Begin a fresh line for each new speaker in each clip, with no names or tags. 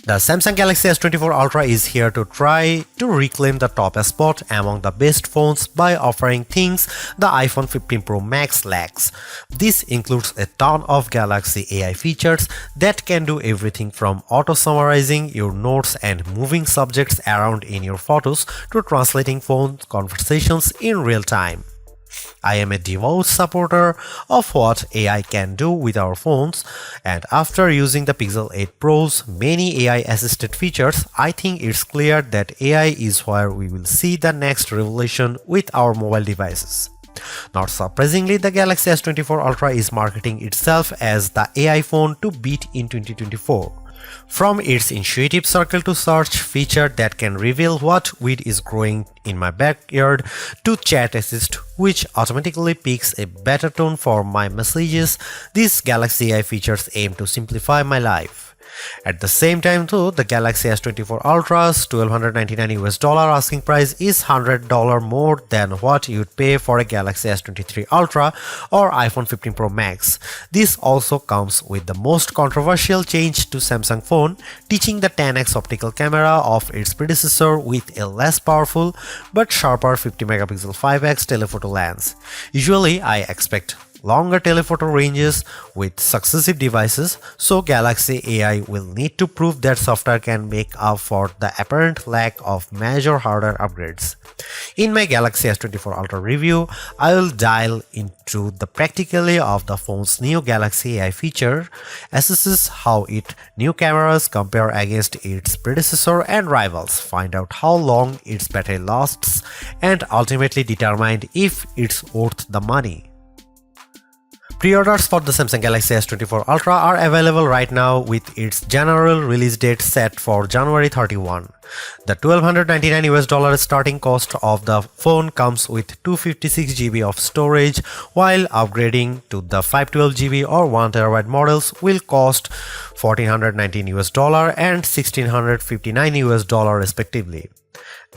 The Samsung Galaxy S24 Ultra is here to try to reclaim the top spot among the best phones by offering things the iPhone 15 Pro Max lacks. This includes a ton of Galaxy AI features that can do everything from auto-summarizing your notes and moving subjects around in your photos to translating phone conversations in real time. I am a devout supporter of what AI can do with our phones, and after using the Pixel 8 Pro's many AI-assisted features, I think it's clear that AI is where we will see the next revolution with our mobile devices. Not surprisingly, the Galaxy S24 Ultra is marketing itself as the AI phone to beat in 2024. From its intuitive circle to search feature that can reveal what weed is growing in my backyard to chat assist which automatically picks a better tone for my messages, these Galaxy AI features aim to simplify my life. At the same time though, the Galaxy S24 Ultra's $1,299 asking price is $100 more than what you'd pay for a Galaxy S23 Ultra or iPhone 15 Pro Max. This also comes with the most controversial change to Samsung phone, teaching the 10x optical camera of its predecessor with a less powerful but sharper 50 megapixel 5x telephoto lens. Usually I expect longer telephoto ranges with successive devices, so Galaxy AI will need to prove that software can make up for the apparent lack of major hardware upgrades. In my Galaxy S24 Ultra review, I will dial into the practicality of the phone's new Galaxy AI feature, assesses how its new cameras compare against its predecessor and rivals, find out how long its battery lasts, and ultimately determine if it's worth the money. Pre-orders for the Samsung Galaxy S24 Ultra are available right now with its general release date set for January 31. The $1,299 starting cost of the phone comes with 256GB of storage, while upgrading to the 512GB or 1TB models will cost $1,419 and $1,659 respectively.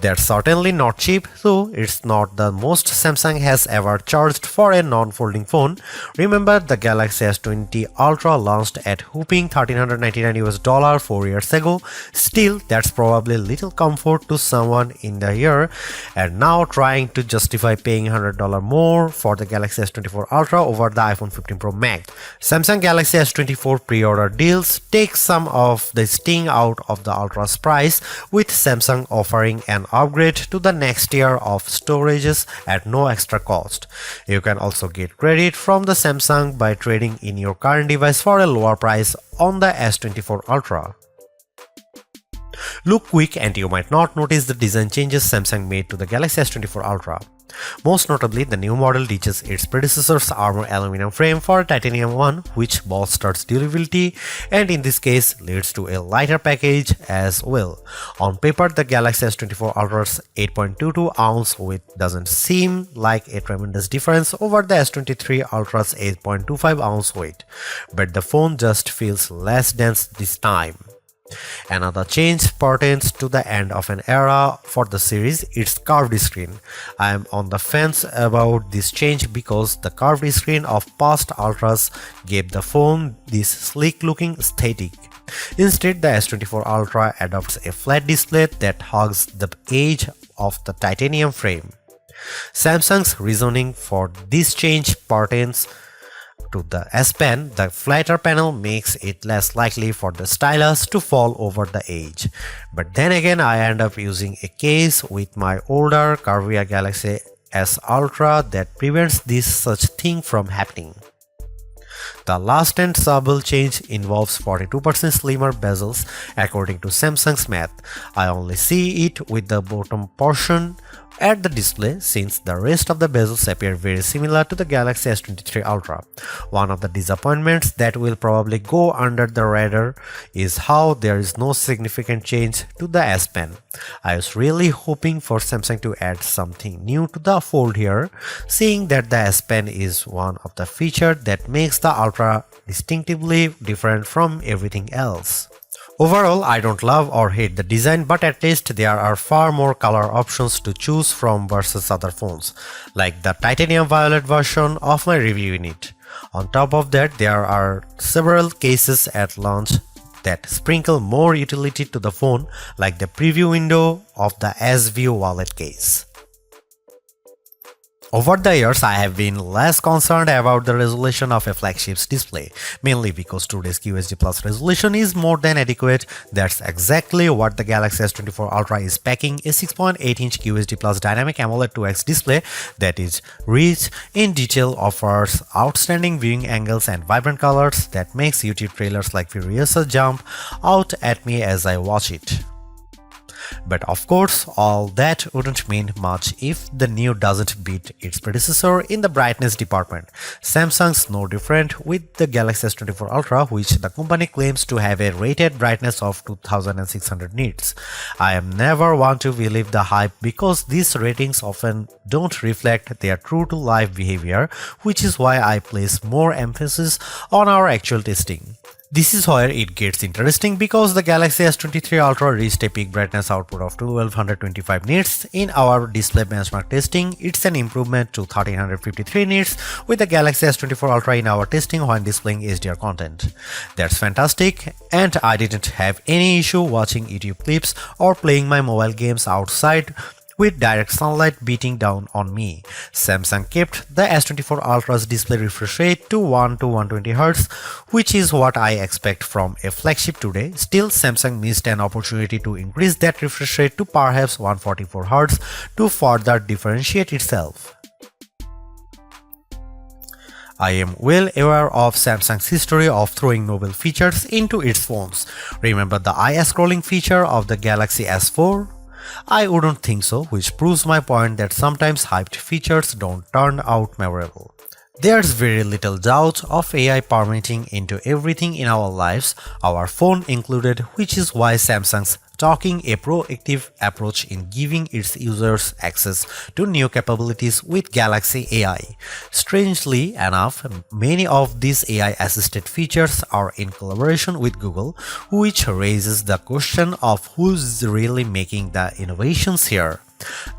They're certainly not cheap, though it's not the most Samsung has ever charged for a non-folding phone. Remember, the Galaxy S20 Ultra launched at whopping $1,399 4 years ago. Still, that's probably little comfort to someone in the year, and now trying to justify paying $100 more for the Galaxy S24 Ultra over the iPhone 15 Pro Max. Samsung Galaxy S24 pre-order deals take some of the sting out of the Ultra's price, with Samsung offering an upgrade to the next tier of storages at no extra cost. You can also get credit from the Samsung by trading in your current device for a lower price on the S24 Ultra. Look quick and you might not notice the design changes Samsung made to the Galaxy S24 Ultra. Most notably, the new model ditches its predecessor's armor aluminum frame for a titanium one, which bolsters durability and in this case leads to a lighter package as well. On paper, the Galaxy S24 Ultra's 8.22-ounce weight doesn't seem like a tremendous difference over the S23 Ultra's 8.25-ounce weight, but the phone just feels less dense this time. Another change pertains to the end of an era for the series, its curved screen. I am on the fence about this change because the curved screen of past Ultras gave the phone this sleek looking aesthetic. Instead, the S24 Ultra adopts a flat display that hugs the edge of the titanium frame. Samsung's reasoning for this change pertains to the S Pen. The flatter panel makes it less likely for the stylus to fall over the edge. But then again, I end up using a case with my older curvier Galaxy S Ultra that prevents this such thing from happening. The last and subtle change involves 42% slimmer bezels according to Samsung's math. I only see it with the bottom portion at the display, since the rest of the bezels appear very similar to the Galaxy S23 Ultra. One of the disappointments that will probably go under the radar is how there is no significant change to the S Pen. I was really hoping for Samsung to add something new to the fold here, seeing that the S Pen is one of the features that makes the Ultra distinctively different from everything else. Overall, I don't love or hate the design, but at least there are far more color options to choose from versus other phones, like the titanium violet version of my review unit. On top of that, there are several cases at launch that sprinkle more utility to the phone, like the preview window of the S View wallet case. Over the years, I have been less concerned about the resolution of a flagship's display, mainly because today's QHD Plus resolution is more than adequate. That's exactly what the Galaxy S24 Ultra is packing, a 6.8-inch QHD Plus dynamic AMOLED 2X display that is rich in detail, offers outstanding viewing angles and vibrant colors that makes YouTube trailers like Furiosa jump out at me as I watch it. But of course, all that wouldn't mean much if the new doesn't beat its predecessor in the brightness department. Samsung's no different with the Galaxy S24 Ultra, which the company claims to have a rated brightness of 2600 nits. I am never one to believe the hype because these ratings often don't reflect their true-to-life behavior, which is why I place more emphasis on our actual testing. This is where it gets interesting because the Galaxy S23 Ultra reached a peak brightness output of 1225 nits. In our display benchmark testing, it's an improvement to 1353 nits with the Galaxy S24 Ultra in our testing when displaying HDR content. That's fantastic, and I didn't have any issue watching YouTube clips or playing my mobile games outside with direct sunlight beating down on me. Samsung kept the S24 Ultra's display refresh rate to 1 to 120 Hz, which is what I expect from a flagship today. Still, Samsung missed an opportunity to increase that refresh rate to perhaps 144 Hz to further differentiate itself. I am well aware of Samsung's history of throwing novel features into its phones. Remember the eye scrolling feature of the Galaxy S4? I wouldn't think so, which proves my point that sometimes hyped features don't turn out memorable. There's very little doubt of AI permeating into everything in our lives, our phone included, which is why Samsung's taking a proactive approach in giving its users access to new capabilities with Galaxy AI. Strangely enough, many of these AI-assisted features are in collaboration with Google, which raises the question of who's really making the innovations here.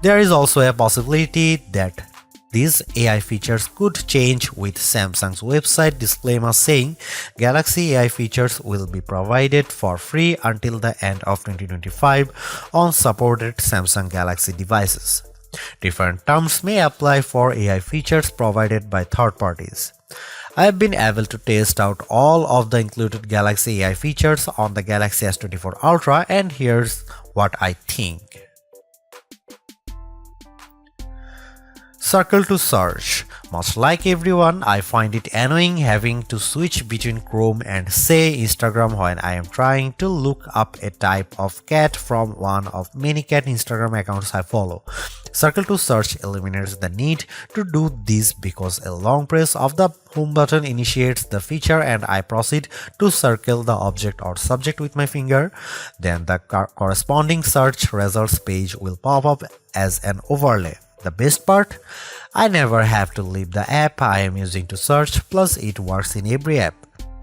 There is also a possibility that these AI features could change with Samsung's website disclaimer saying Galaxy AI features will be provided for free until the end of 2025 on supported Samsung Galaxy devices. Different terms may apply for AI features provided by third parties. I have been able to test out all of the included Galaxy AI features on the Galaxy S24 Ultra, and here's what I think. Circle to search. Much like everyone, I find it annoying having to switch between Chrome and say Instagram when I am trying to look up a type of cat from one of many cat Instagram accounts I follow. Circle to search eliminates the need to do this because a long press of the home button initiates the feature and I proceed to circle the object or subject with my finger. Then the corresponding search results page will pop up as an overlay. The best part? I never have to leave the app I am using to search, plus it works in every app.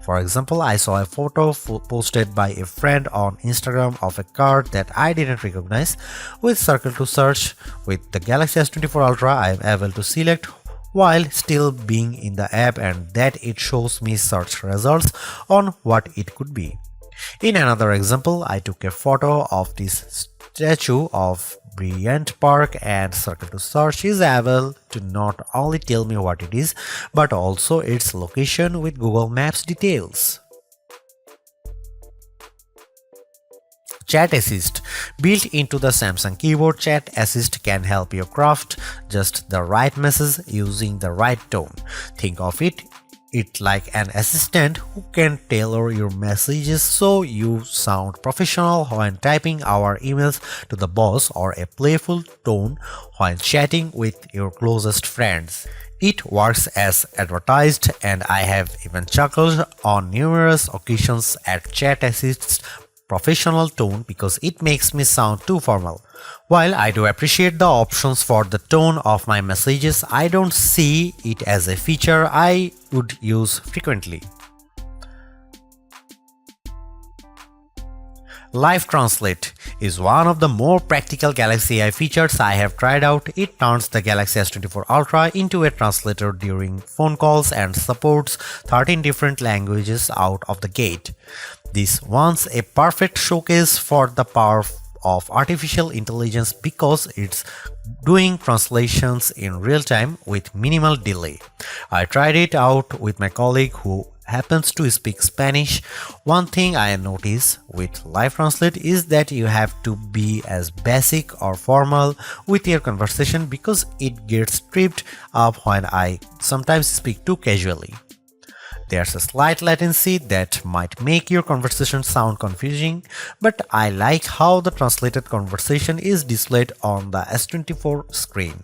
For example, I saw a photo posted by a friend on Instagram of a car that I didn't recognize. With Circle to Search, with the Galaxy S24 Ultra, I am able to select while still being in the app and that it shows me search results on what it could be. In another example, I took a photo of this statue of Bryant Park and Circle to Search is able to not only tell me what it is, but also its location with Google Maps details. Chat Assist. Built into the Samsung keyboard, Chat Assist can help you craft just the right message using the right tone. Think of it like an assistant who can tailor your messages so you sound professional when typing our emails to the boss or a playful tone when chatting with your closest friends. It works as advertised, and I have even chuckled on numerous occasions at Chat Assist's professional tone because it makes me sound too formal. While I do appreciate the options for the tone of my messages, I don't see it as a feature I would use frequently. Live Translate is one of the more practical Galaxy AI features I have tried out. It turns the Galaxy S24 Ultra into a translator during phone calls and supports 13 different languages out of the gate. This once a perfect showcase for the power of artificial intelligence because it's doing translations in real time with minimal delay. I tried it out with my colleague who happens to speak Spanish. One thing I notice with Live Translate is that you have to be as basic or formal with your conversation because it gets tripped up when I sometimes speak too casually. There's a slight latency that might make your conversation sound confusing, but I like how the translated conversation is displayed on the S24 screen.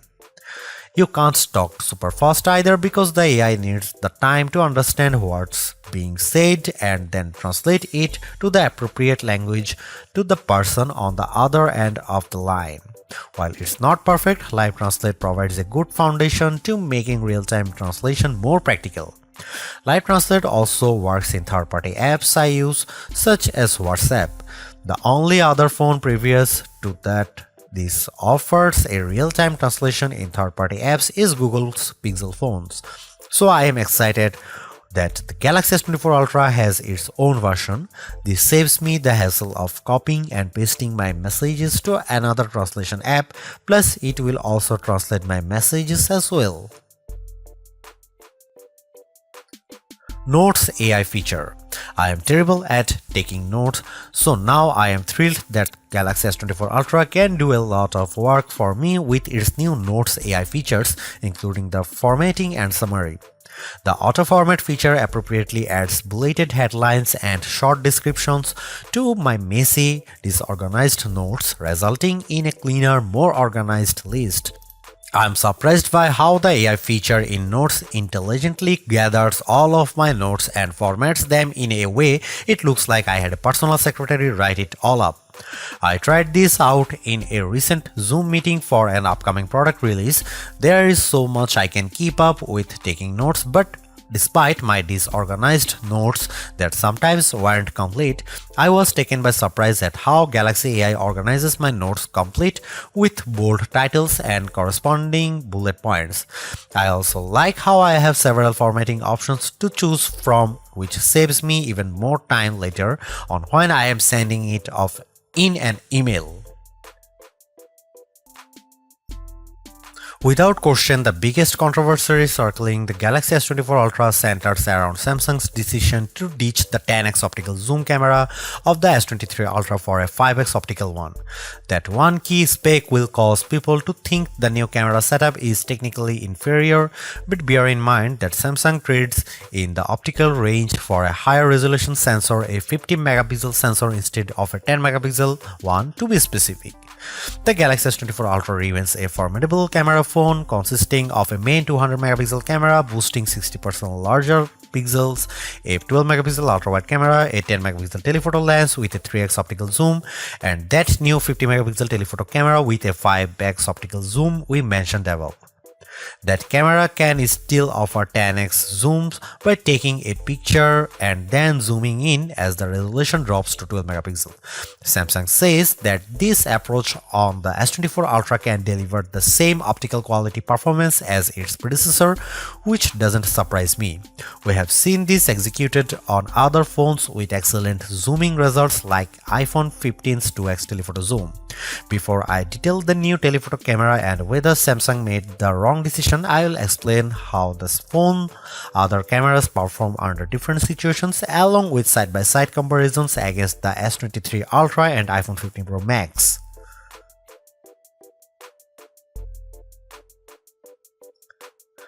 You can't talk super fast either because the AI needs the time to understand what's being said and then translate it to the appropriate language to the person on the other end of the line. While it's not perfect, Live Translate provides a good foundation to making real-time translation more practical. Live Translate also works in third-party apps I use, such as WhatsApp. The only other phone previous to that this offers a real-time translation in third-party apps is Google's Pixel phones. So I am excited that the Galaxy S24 Ultra has its own version. This saves me the hassle of copying and pasting my messages to another translation app, plus it will also translate my messages as well. Notes AI feature. I am terrible at taking notes, so now I am thrilled that Galaxy S24 Ultra can do a lot of work for me with its new Notes AI features, including the formatting and summary. The auto-format feature appropriately adds bulleted headlines and short descriptions to my messy, disorganized notes, resulting in a cleaner, more organized list. I'm surprised by how the AI feature in Notes intelligently gathers all of my notes and formats them in a way it looks like I had a personal secretary write it all up. I tried this out in a recent Zoom meeting for an upcoming product release. There is so much I can keep up with taking notes, but despite my disorganized notes that sometimes weren't complete, I was taken by surprise at how Galaxy AI organizes my notes complete with bold titles and corresponding bullet points. I also like how I have several formatting options to choose from, which saves me even more time later on when I am sending it off in an email. Without question, the biggest controversy circling the Galaxy S24 Ultra centers around Samsung's decision to ditch the 10x optical zoom camera of the S23 Ultra for a 5x optical one. That one key spec will cause people to think the new camera setup is technically inferior, but bear in mind that Samsung trades in the optical range for a higher resolution sensor, a 50 megapixel sensor instead of a 10 megapixel one to be specific. The Galaxy S24 Ultra remains a formidable camera phone consisting of a main 200 megapixel camera boasting 60% larger pixels, a 12 megapixel ultra-wide camera, a 10 megapixel telephoto lens with a 3x optical zoom, and that new 50 megapixel telephoto camera with a 5x optical zoom we mentioned above. That camera can still offer 10x zooms by taking a picture and then zooming in as the resolution drops to 12 megapixels. Samsung says that this approach on the S24 Ultra can deliver the same optical quality performance as its predecessor, which doesn't surprise me. We have seen this executed on other phones with excellent zooming results like iPhone 15's 2x telephoto zoom. Before I detail the new telephoto camera and whether Samsung made the wrong decision, I will explain how this phone other cameras perform under different situations along with side-by-side comparisons against the S23 Ultra and iPhone 15 Pro Max.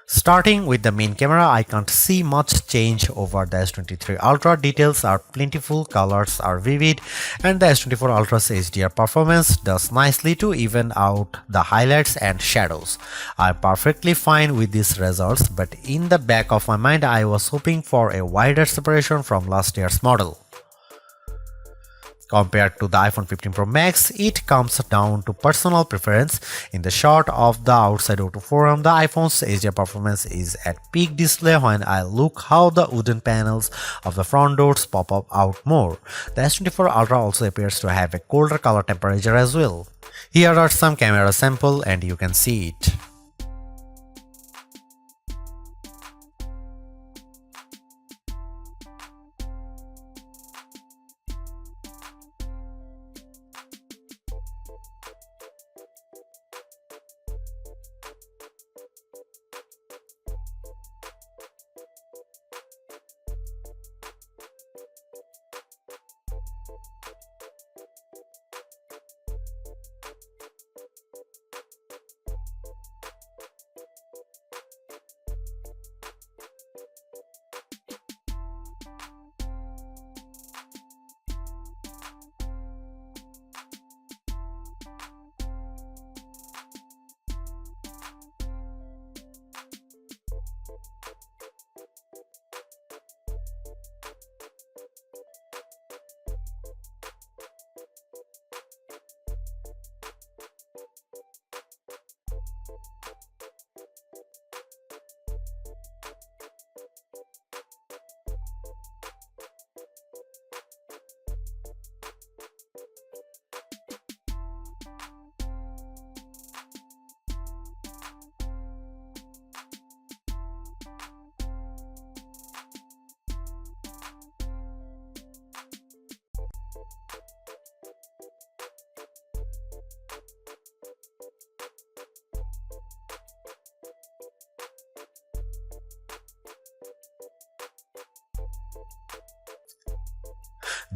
Starting with the main camera, I can't see much change over the S23 Ultra. Details are plentiful, colors are vivid, and the S24 Ultra's HDR performance does nicely to even out the highlights and shadows. I'm perfectly fine with these results, but in the back of my mind I was hoping for a wider separation from last year's model. Compared to the iPhone 15 Pro Max, it comes down to personal preference. In the shot of the outside auto forum, the iPhone's HDR performance is at peak display when I look how the wooden panels of the front doors pop up out more. The S24 Ultra also appears to have a colder color temperature as well. Here are some camera samples and you can see it.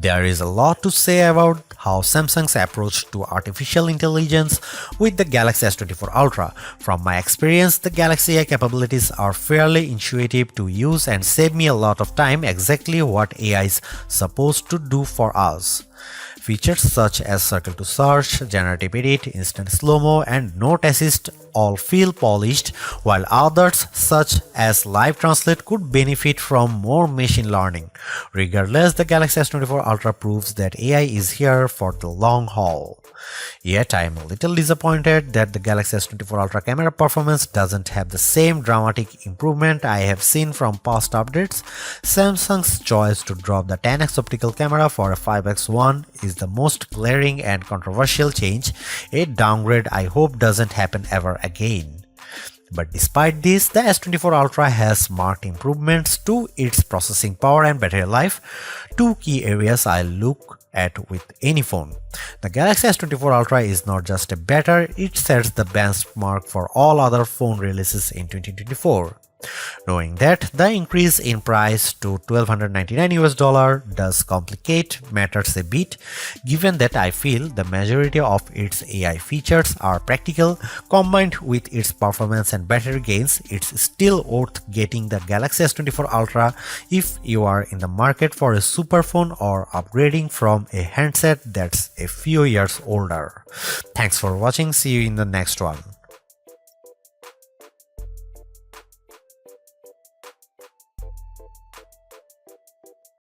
There is a lot to say about how Samsung's approach to artificial intelligence with the Galaxy S24 Ultra. From my experience, the Galaxy AI capabilities are fairly intuitive to use and save me a lot of time, exactly what AI is supposed to do for us. Features such as circle to search, generative edit, instant slow-mo, and note assist all feel polished, while others such as live translate could benefit from more machine learning. Regardless, the Galaxy S24 Ultra proves that AI is here for the long haul. Yet I am a little disappointed that the Galaxy S24 Ultra camera performance doesn't have the same dramatic improvement I have seen from past updates. Samsung's choice to drop the 10x optical camera for a 5x one is the most glaring and controversial change. A downgrade I hope doesn't happen ever again. But despite this, the S24 Ultra has marked improvements to its processing power and battery life, two key areas I look at with any phone. The Galaxy S24 Ultra is not just a better, it sets the benchmark for all other phone releases in 2024. Knowing that the increase in price to $1,299 does complicate matters a bit, given that I feel the majority of its AI features are practical, combined with its performance and battery gains, it's still worth getting the Galaxy S24 Ultra if you are in the market for a super phone or upgrading from a handset that's a few years older. Thanks for watching, see you in the next one.